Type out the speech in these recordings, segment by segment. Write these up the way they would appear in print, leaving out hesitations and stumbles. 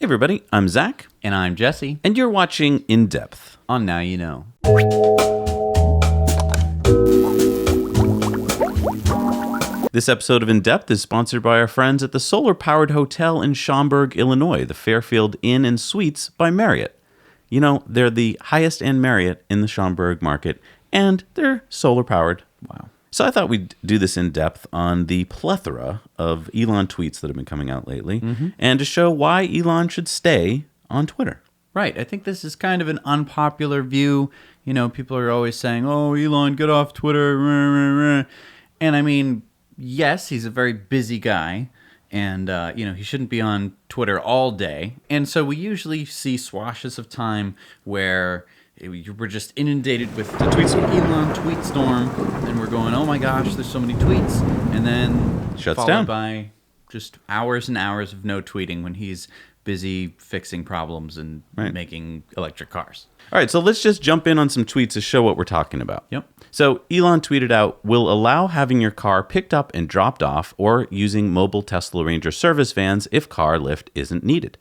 everybody, I'm Zach. And I'm Jesse. And you're watching In Depth on Now You Know. This episode of In Depth is sponsored by our friends at the solar-powered hotel in Schaumburg, Illinois, the Fairfield Inn and Suites by Marriott. You know, they're the highest-end Marriott in the Schaumburg market, and they're solar-powered. Wow. So I thought we'd do this in depth on the plethora of Elon tweets that have been coming out lately, and to show why Elon should stay on Twitter. Right. I think this is kind of an unpopular view. You know, people are always saying, oh, Elon, get off Twitter. And I mean, yes, he's a very busy guy, and, he shouldn't be on Twitter all day. And so we usually see swashes of time where we're just inundated with the tweets from Elon tweet storm, and we're going, oh my gosh, there's so many tweets, and then shuts followed down by just hours and hours of no tweeting when he's busy fixing problems and making electric cars. All right, so let's just jump in on some tweets to show what we're talking about. Yep. So Elon tweeted out, will allow having your car picked up and dropped off or using mobile Tesla Ranger service vans if car lift isn't needed.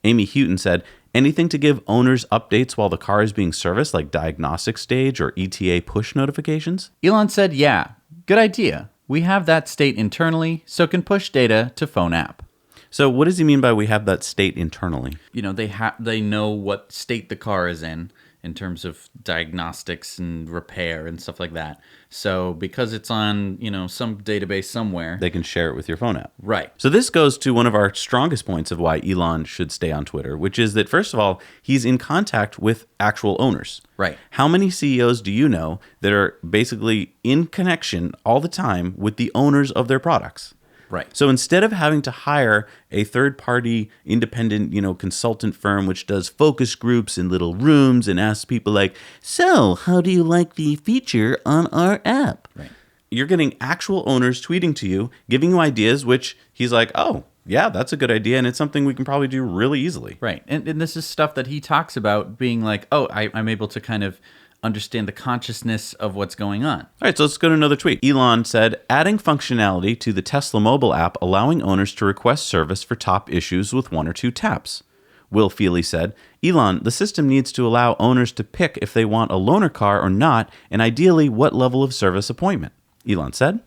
Amy Houghton said, anything to give owners updates while the car is being serviced, like diagnostic stage or ETA push notifications? Elon said, yeah, good idea. We have that state internally, so can push data to phone app. So what does he mean by we have that state internally? You know, they know what state the car is in terms of diagnostics and repair and stuff like that. So because it's on, some database somewhere, they can share it with your phone app. Right. So this goes to one of our strongest points of why Elon should stay on Twitter, which is that, first of all, he's in contact with actual owners. Right. How many CEOs do you know that are basically in connection all the time with the owners of their products? Right. So instead of having to hire a third-party independent, consultant firm which does focus groups in little rooms and asks people like, so how do you like the feature on our app? Right. You're getting actual owners tweeting to you, giving you ideas, which he's like, oh, yeah, that's a good idea, and it's something we can probably do really easily. Right. And this is stuff that he talks about being like, oh, I'm able to kind of understand the consciousness of what's going on. All right, so let's go to another tweet. Elon said, adding functionality to the Tesla mobile app, allowing owners to request service for top issues with 1 or 2 taps. Will Feely said, Elon, the system needs to allow owners to pick if they want a loaner car or not, and ideally what level of service appointment. Elon said,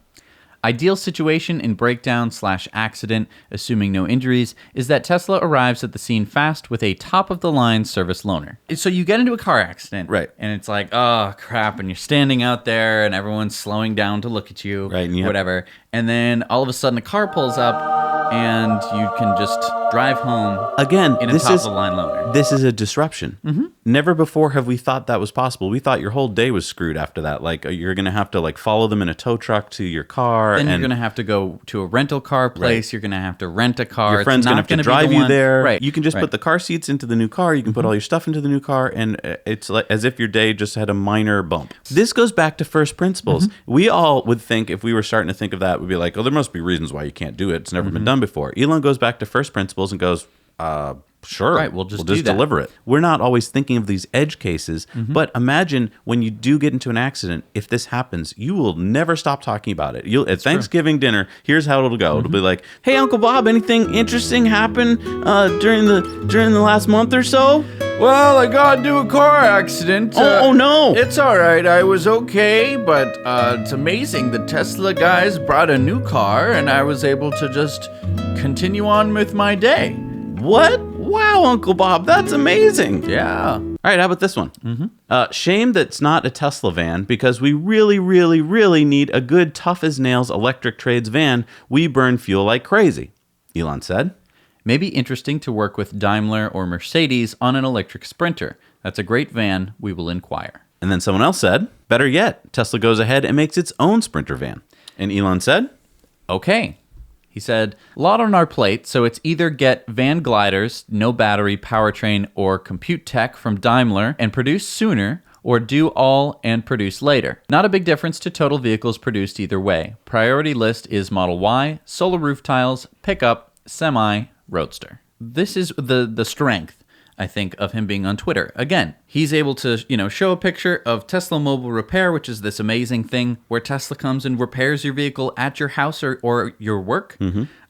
ideal situation in breakdown/accident, assuming no injuries, is that Tesla arrives at the scene fast with a top-of-the-line service loaner. So you get into a car accident, right? And it's like, oh, crap, and you're standing out there, and everyone's slowing down to look at you, right? And whatever. And then all of a sudden a car pulls up, and you can just drive home again in a top-of-the-line loaner. This is a disruption. Never before have we thought that was possible. We thought your whole day was screwed after that. Like, you're going to have to follow them in a tow truck to your car. Then you're going to have to go to a rental car place. Right. You're going to have to rent a car. Your friend's going to have to drive you there. Right. You can just put the car seats into the new car. You can put all your stuff into the new car, and it's like as if your day just had a minor bump. This goes back to first principles. We all would think, if we were starting to think of that, we'd be like, oh, there must be reasons why you can't do it. It's never been done before. Elon goes back to first principles and goes, sure, right, we'll just deliver it. We're not always thinking of these edge cases, but imagine when you do get into an accident, if this happens, you will never stop talking about it. At Thanksgiving dinner, here's how it'll go. It'll be like, hey, Uncle Bob, anything interesting happen during the last month or so? Well, I got into a car accident. Oh, no. It's all right. I was okay, but it's amazing. The Tesla guys brought a new car, and I was able to just continue on with my day. What? Wow, Uncle Bob, that's amazing. Yeah. All right, how about this one? Shame that's not a Tesla van, because we really, really, really need a good tough-as-nails electric trades van. We burn fuel like crazy, Elon said. Maybe interesting to work with Daimler or Mercedes on an electric Sprinter. That's a great van. We will inquire. And then someone else said, better yet, Tesla goes ahead and makes its own Sprinter van. And Elon said, okay. He said, a lot on our plate, so it's either get van gliders, no battery, powertrain, or compute tech from Daimler and produce sooner, or do all and produce later. Not a big difference to total vehicles produced either way. Priority list is Model Y, solar roof tiles, pickup, semi, roadster. This is the strength, I think, of him being on Twitter. Again, he's able to, show a picture of Tesla Mobile Repair, which is this amazing thing where Tesla comes and repairs your vehicle at your house or your work.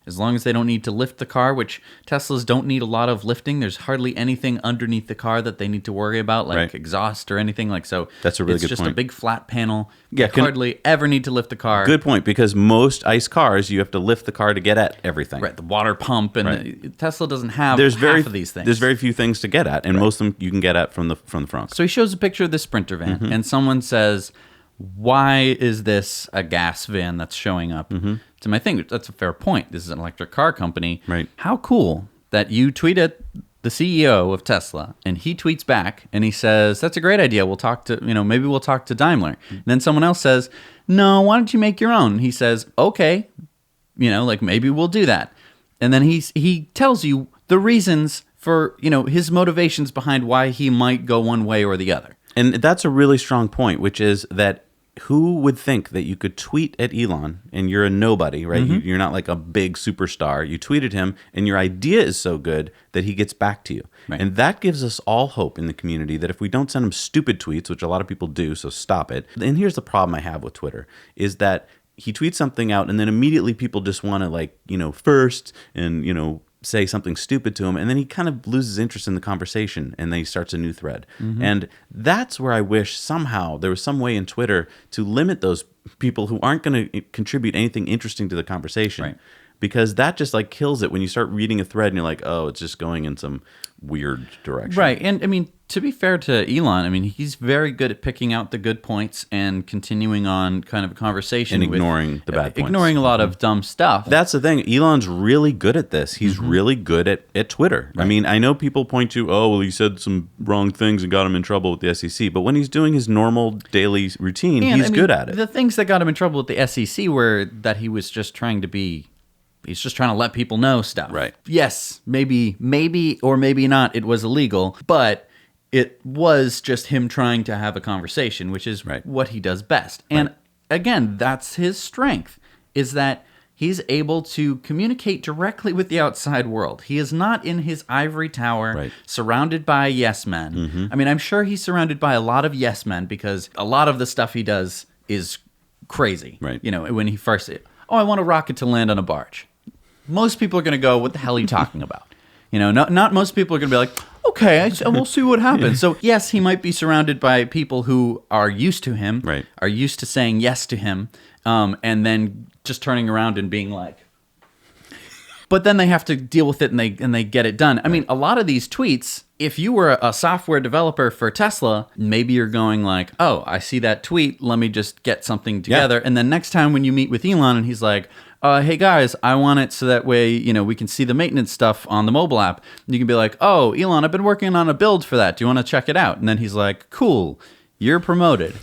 As long as they don't need to lift the car, which Teslas don't need a lot of lifting. There's hardly anything underneath the car that they need to worry about, like exhaust or anything. Like so, that's a really good point. It's just a big flat panel. Yeah, you hardly ever need to lift the car. Good point, because most ICE cars, you have to lift the car to get at everything. Right, the water pump, and Tesla doesn't have half of these things. There's very few things to get at, and most of them you can get at from the front. So he shows a picture of this Sprinter van, and someone says, why is this a gas van that's showing up? To my thing, that's a fair point. This is an electric car company. Right. How cool that you tweet at the CEO of Tesla, and he tweets back, and he says, that's a great idea. We'll talk to, maybe we'll talk to Daimler. And then someone else says, no, why don't you make your own? He says, okay, maybe we'll do that. And then he tells you the reasons for, his motivations behind why he might go one way or the other. And that's a really strong point, which is that who would think that you could tweet at Elon and you're a nobody, right? You're not like a big superstar. You tweeted him and your idea is so good that he gets back to you. Right. And that gives us all hope in the community that if we don't send him stupid tweets, which a lot of people do, so stop it. And here's the problem I have with Twitter is that he tweets something out and then immediately people just want to first and, say something stupid to him, and then he kind of loses interest in the conversation, and then he starts a new thread. And that's where I wish somehow there was some way in Twitter to limit those people who aren't going to contribute anything interesting to the conversation. Right. Because that just kills it when you start reading a thread and you're like, oh, it's just going in some weird direction. Right. And to be fair to Elon, he's very good at picking out the good points and continuing on kind of a conversation and ignoring the bad points. Ignoring a lot of dumb stuff. That's the thing. Elon's really good at this. He's really good at Twitter. Right. I know people point to, oh, well, he said some wrong things and got him in trouble with the SEC. But when he's doing his normal daily routine, he's good at it. The things that got him in trouble with the SEC were that he was just trying to he's just trying to let people know stuff. Right. Yes, maybe or maybe not it was illegal, but it was just him trying to have a conversation, which is what he does best. And again, that's his strength, is that he's able to communicate directly with the outside world. He is not in his ivory tower surrounded by yes men. I'm sure he's surrounded by a lot of yes men because a lot of the stuff he does is crazy. Right. When he first said, oh, I want a rocket to land on a barge. Most people are going to go, what the hell are you talking about? Not most people are going to be like, okay, we'll see what happens. So, yes, he might be surrounded by people who are used to him, are used to saying yes to him, and then just turning around and being like, but then they have to deal with it and they get it done. A lot of these tweets, if you were a software developer for Tesla, maybe you're going like, oh, I see that tweet, let me just get something together. And then next time when you meet with Elon and he's like, hey guys, I want it so that way, we can see the maintenance stuff on the mobile app. You can be like, oh, Elon, I've been working on a build for that. Do you want to check it out? And then he's like, cool, you're promoted.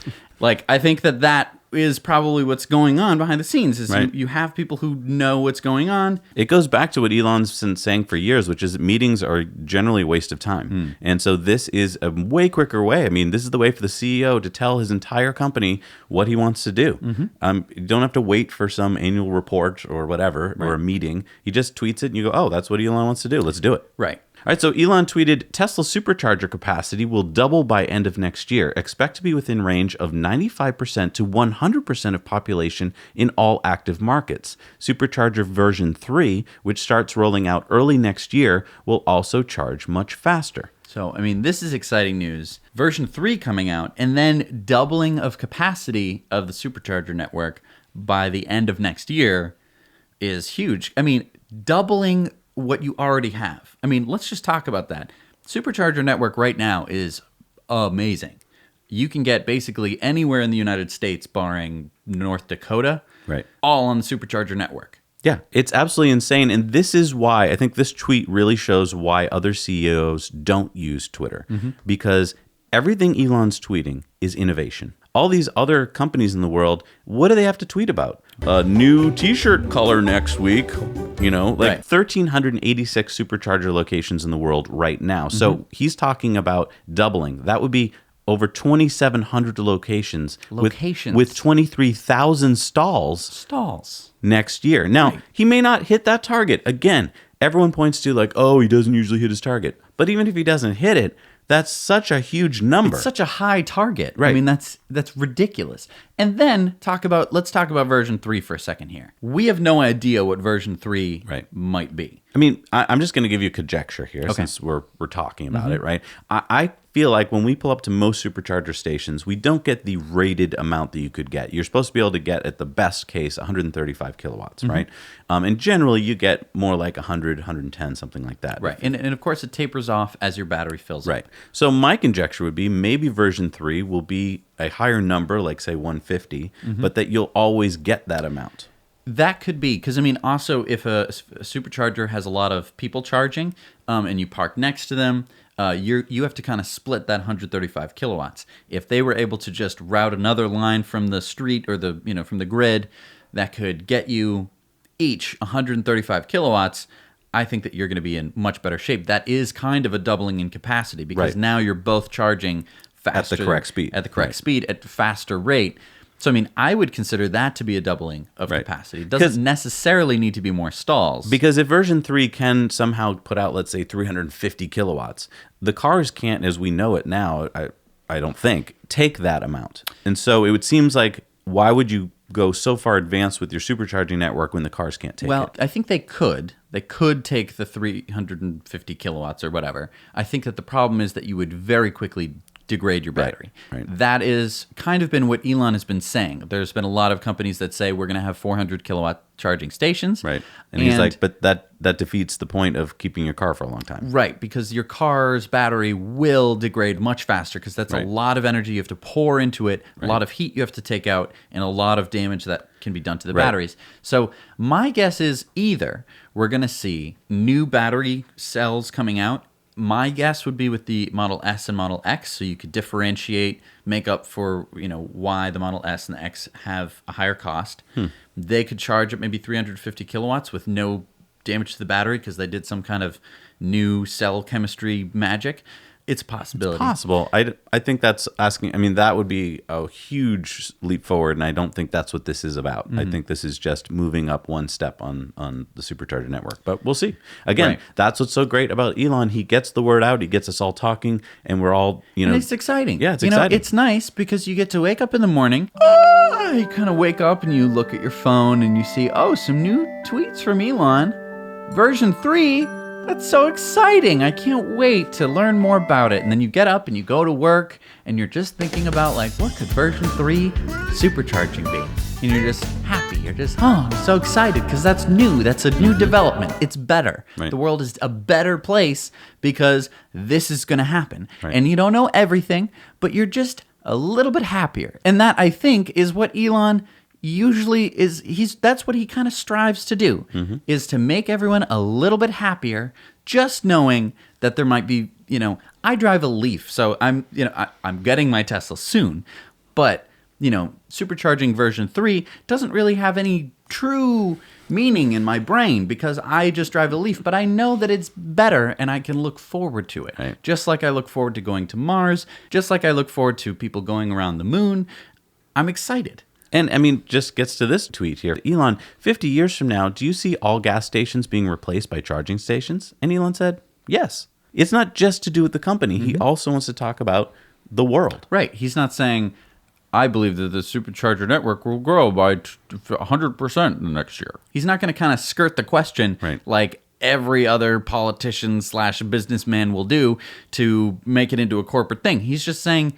I think that is probably what's going on behind the scenes is you have people who know what's going on. It goes back to what Elon's been saying for years, which is meetings are generally a waste of time. And so this is a way quicker way. This is the way for the CEO to tell his entire company what he wants to do. You don't have to wait for some annual report or whatever, or a meeting. He just tweets it and you go, oh, that's what Elon wants to do. Let's do it. Right. All right, so Elon tweeted, Tesla Supercharger capacity will double by end of next year. Expect to be within range of 95% to 100% of population in all active markets. Supercharger version 3, which starts rolling out early next year, will also charge much faster. So, this is exciting news. Version 3 coming out, and then doubling of capacity of the Supercharger network by the end of next year is huge. Doubling what you already have. Let's just talk about that. Supercharger network right now is amazing. You can get basically anywhere in the United States, barring North Dakota, all on the Supercharger network. Yeah, it's absolutely insane. And this is why I think this tweet really shows why other CEOs don't use Twitter. Because everything Elon's tweeting is innovation. All these other companies in the world, what do they have to tweet about? A new t-shirt color next week, 1,386 Supercharger locations in the world right now. So he's talking about doubling. That would be over 2,700 locations. With 23,000 stalls next year. Now, he may not hit that target. Again, everyone points to he doesn't usually hit his target. But even if he doesn't hit it, That's such a huge number. It's such a high target. Right. I mean, that's ridiculous. And then let's talk about version 3 for a second here. We have no idea what version 3 might be. I mean, I'm just going to give you a conjecture here since we're talking about it, right? I feel like when we pull up to most supercharger stations, we don't get the rated amount that you could get. You're supposed to be able to get, at the best case, 135 kilowatts, right? And generally, you get more like 100, 110, something like that. Right. And of course, it tapers off as your battery fills up. Right. So my conjecture would be maybe version 3 will be a higher number, like say 150, but that you'll always get that amount. That could be, because I mean, also if a supercharger has a lot of people charging, and you park next to them, you have to kind of split that 135 kilowatts. If they were able to just route another line from the street or from the grid, that could get you each 135 kilowatts. I think that you're going to be in much better shape. That is kind of a doubling in capacity, because now you're both charging faster at the correct speed, at faster rate. So, I mean, I would consider that to be a doubling of capacity. It doesn't necessarily need to be more stalls. Because if version 3 can somehow put out, let's say, 350 kilowatts, the cars can't, as we know it now, I don't think, take that amount. And so it seems like, why would you go so far advanced with your supercharging network when the cars can't take it? Well, I think they could. They could take the 350 kilowatts or whatever. I think that the problem is that you would very quickly degrade your battery. Right. That is kind of been what Elon has been saying. There's been a lot of companies that say we're going to have 400 kilowatt charging stations. Right. And he's like, but that defeats the point of keeping your car for a long time. Right, because your car's battery will degrade much faster, because that's a lot of energy you have to pour into it, a lot of heat you have to take out, and a lot of damage that can be done to the batteries. So my guess is either we're going to see new battery cells coming out. My guess would be with the Model S and Model X, so you could differentiate, make up for why the Model S and the X have a higher cost. They could charge at maybe 350 kilowatts with no damage to the battery because they did some kind of new cell chemistry magic. It's a possibility. It's possible. I think that's asking. I mean, that would be a huge leap forward, and I don't think that's what this is about. I think this is just moving up one step on the supercharger network. But we'll see. Again, that's what's so great about Elon. He gets the word out. He gets us all talking, and we're all, And it's exciting. Yeah, it's exciting. It's nice because you get to wake up in the morning. You kind of wake up and you look at your phone and you see, some new tweets from Elon. Version 3. That's so exciting. I can't wait to learn more about it. And then you get up and you go to work and you're just thinking about, what could version 3 supercharging be? And you're just happy. You're just, I'm so excited because that's new. That's a new development. It's better. Right. The world is a better place because this is going to happen. Right. And you don't know everything, but you're just a little bit happier. And that, I think, is what Elon usually is. That's what he kind of strives to do, is to make everyone a little bit happier, just knowing that there might be, I drive a Leaf, so I'm getting my Tesla soon, but supercharging version 3 doesn't really have any true meaning in my brain because I just drive a Leaf, but I know that it's better and I can look forward to it. Right. Just like I look forward to going to Mars, just like I look forward to people going around the moon. I'm excited. And I mean, just gets to this tweet here. Elon, 50 years from now, do you see all gas stations being replaced by charging stations? And Elon said, yes. It's not just to do with the company. He also wants to talk about the world. Right. He's not saying, I believe that the supercharger network will grow by 100% in the next year. He's not going to kind of skirt the question like every other politician / businessman will do to make it into a corporate thing. He's just saying,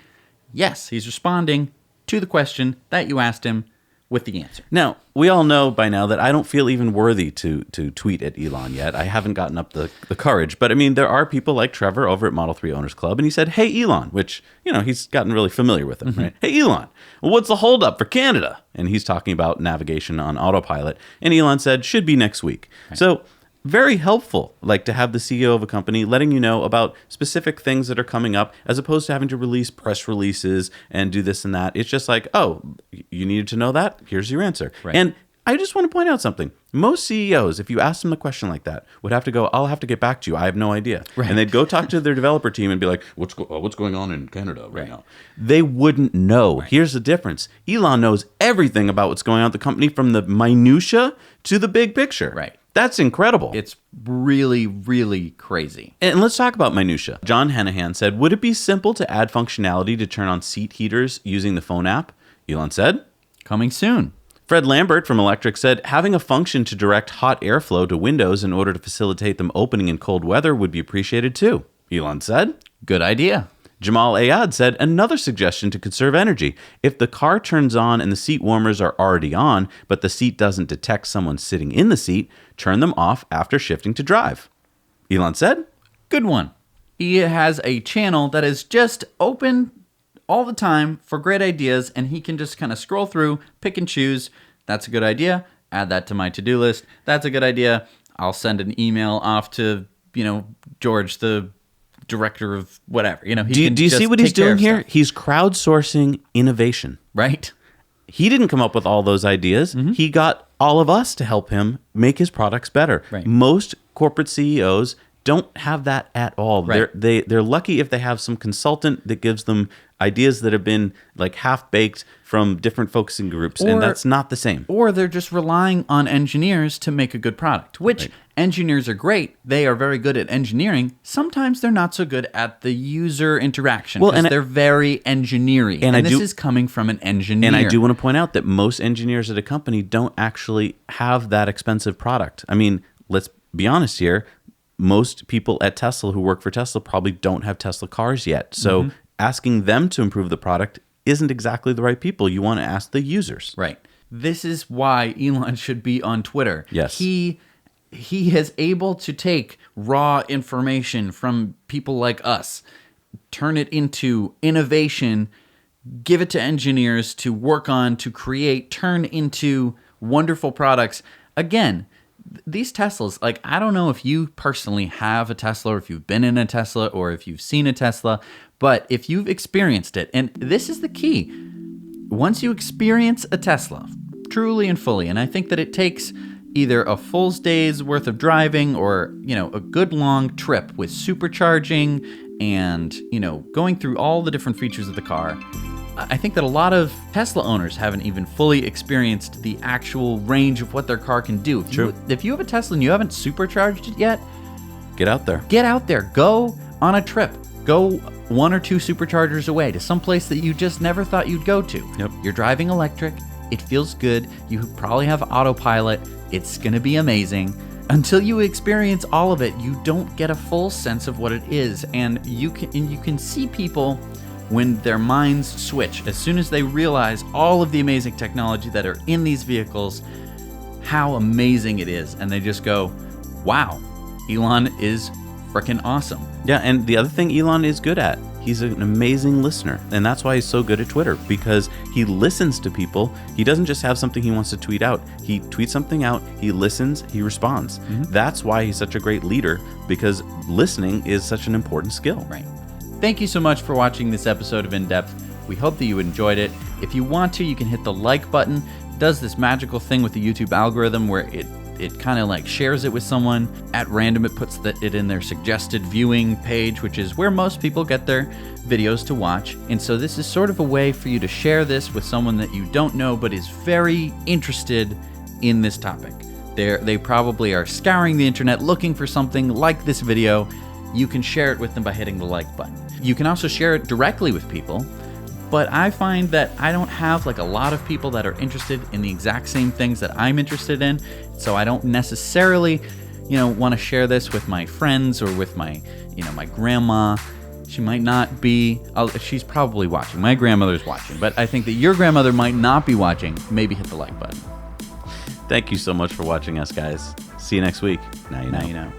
yes, he's responding to the question that you asked him with the answer. Now, we all know by now that I don't feel even worthy to tweet at Elon yet. I haven't gotten up the courage. But I mean, there are people like Trevor over at Model 3 Owners Club, and he said, hey, Elon, which, he's gotten really familiar with him, right? Hey, Elon, what's the holdup for Canada? And he's talking about navigation on autopilot. And Elon said, should be next week. Right. So very helpful, to have the CEO of a company letting you know about specific things that are coming up, as opposed to having to release press releases and do this and that. It's just like, you needed to know that? Here's your answer. Right. And I just want to point out something. Most CEOs, if you ask them a question like that, would have to go, I'll have to get back to you. I have no idea. Right. And they'd go talk to their developer team and be like, what's going on in Canada right now? They wouldn't know. Right. Here's the difference. Elon knows everything about what's going on at the company, from the minutia to the big picture. Right. That's incredible. It's really, really crazy. And let's talk about minutia. John Hennihan said, would it be simple to add functionality to turn on seat heaters using the phone app? Elon said, Coming soon. Fred Lambert from Electric said, having a function to direct hot airflow to windows in order to facilitate them opening in cold weather would be appreciated too. Elon said, Good idea. Jamal Ayad said, another suggestion to conserve energy. If the car turns on and the seat warmers are already on, but the seat doesn't detect someone sitting in the seat, turn them off after shifting to drive. Elon said, Good one. He has a channel that is just open all the time for great ideas, and he can just kind of scroll through, pick and choose. That's a good idea. Add that to my to-do list. That's a good idea. I'll send an email off to, George, the director of whatever. Do you see what he's doing here? He's crowdsourcing innovation. Right. He didn't come up with all those ideas. Mm-hmm. He got all of us to help him make his products better. Right. Most corporate CEOs don't have that at all. Right. They're lucky if they have some consultant that gives them ideas that have been like half-baked from different focusing groups, and that's not the same. Or they're just relying on engineers to make a good product, which engineers are great. They are very good at engineering. Sometimes they're not so good at the user interaction because they're very engineering. And this is coming from an engineer. And I do want to point out that most engineers at a company don't actually have that expensive product. I mean, let's be honest here. Most people at Tesla who work for Tesla probably don't have Tesla cars yet. So asking them to improve the product isn't exactly the right people. You want to ask the users. Right. This is why Elon should be on Twitter. Yes. He is able to take raw information from people like us, turn it into innovation, give it to engineers to work on, to create, turn into wonderful products. Again, these Teslas, like, I don't know if you personally have a Tesla or if you've been in a Tesla or if you've seen a Tesla, but if you've experienced it, and this is the key, once you experience a Tesla truly and fully, and I think that it takes either a full day's worth of driving or, a good long trip with supercharging and, going through all the different features of the car, I think that a lot of Tesla owners haven't even fully experienced the actual range of what their car can do. If you have a Tesla and you haven't supercharged it yet, get out there. Get out there. Go on a trip. Go 1 or 2 superchargers away to some place that you just never thought you'd go to. Yep. You're driving electric. It feels good. You probably have autopilot. It's going to be amazing. Until you experience all of it, you don't get a full sense of what it is. And you can see people when their minds switch, as soon as they realize all of the amazing technology that are in these vehicles, how amazing it is. And they just go, wow, Elon is freaking awesome. Yeah, and the other thing Elon is good at, he's an amazing listener. And that's why he's so good at Twitter, because he listens to people. He doesn't just have something he wants to tweet out. He tweets something out, he listens, he responds. Mm-hmm. That's why he's such a great leader, because listening is such an important skill. Right. Thank you so much for watching this episode of In Depth. We hope that you enjoyed it. If you want to, you can hit the like button. It does this magical thing with the YouTube algorithm where it kind of like shares it with someone. At random, it puts it in their suggested viewing page, which is where most people get their videos to watch. And so this is sort of a way for you to share this with someone that you don't know but is very interested in this topic. They probably are scouring the internet looking for something like this video. You can share it with them by hitting the like button. You can also share it directly with people, but I find that I don't have like a lot of people that are interested in the exact same things that I'm interested in, so I don't necessarily, want to share this with my friends or with my, my grandma. She might not be, she's probably watching. My grandmother's watching, but I think that your grandmother might not be watching. Maybe hit the like button. Thank you so much for watching us, guys. See you next week. Now you know.